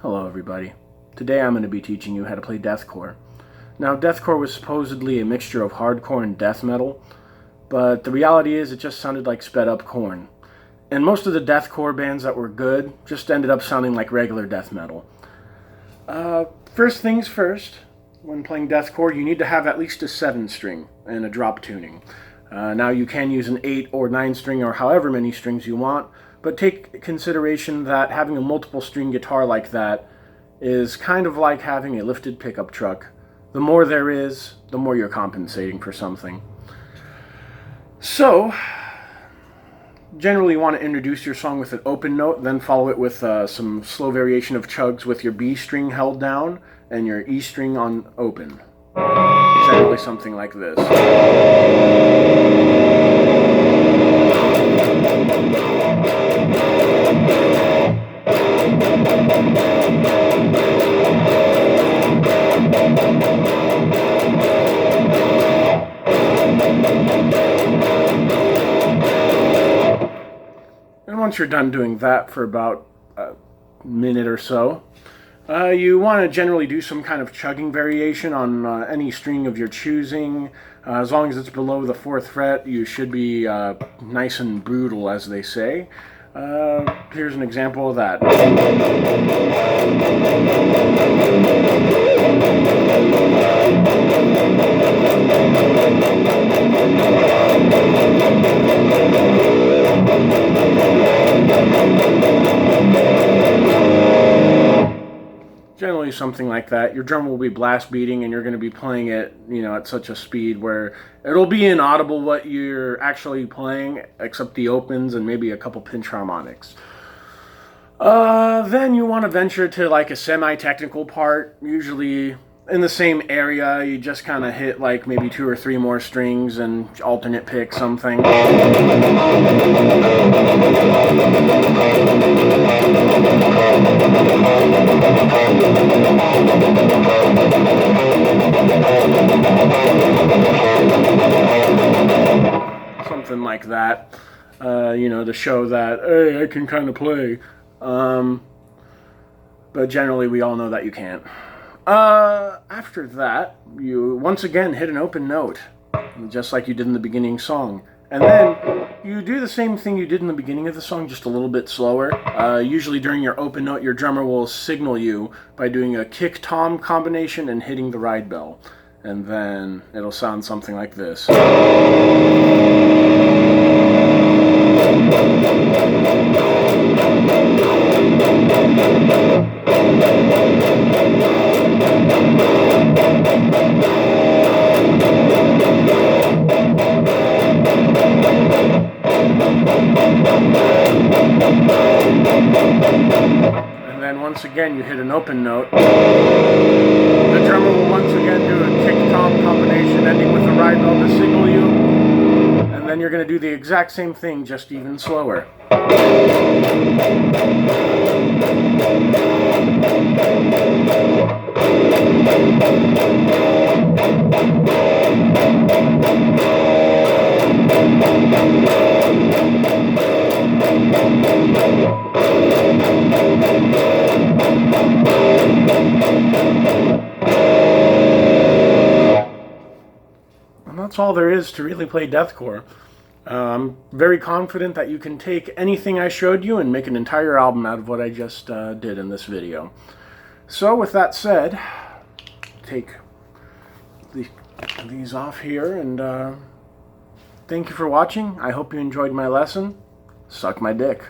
Hello everybody. Today I'm going to be teaching you how to play Deathcore. Now Deathcore was supposedly a mixture of hardcore and death metal, but the reality is it just sounded like sped up corn. And most of the Deathcore bands that were good just ended up sounding like regular death metal. First things first, when playing Deathcore you need to have at least a 7-string and a drop tuning. Now you can use an 8 or 9-string or however many strings you want, but take consideration that having a multiple string guitar like that is kind of like having a lifted pickup truck. The more there is, the more you're compensating for something. So, generally you want to introduce your song with an open note, then follow it with some slow variation of chugs with your B string held down and your E string on open. Generally something like this. And once you're done doing that for about a minute or so, you want to generally do some kind of chugging variation on any string of your choosing. As long as it's below the 4th fret, you should be nice and brutal, as they say. Here's an example of that. Generally something like that. Your drum will be blast beating and you're going to be playing it, at such a speed where it'll be inaudible what you're actually playing, except the opens and maybe a couple pinch harmonics. Then you want to venture to like a semi-technical part, usually in the same area. You just kind of hit like maybe 2 or 3 more strings and alternate pick something. Something like that, to show that, hey, I can kind of play. But generally we all know that you can't. After that, you once again hit an open note, just like you did in the beginning song. And then you do the same thing you did in the beginning of the song, just a little bit slower. Usually during your open note, your drummer will signal you by doing a kick-tom combination and hitting the ride bell. And then it'll sound something like this. And then once again you hit an open note. The drummer will once again do a kick-tom combination ending with a ride bell to signal you. And then you're going to do the exact same thing, just even slower. And that's all there is to really play Deathcore. I'm very confident that you can take anything I showed you and make an entire album out of what I just did in this video. So with that said, take these off here, and thank you for watching. I hope you enjoyed my lesson. Suck my dick.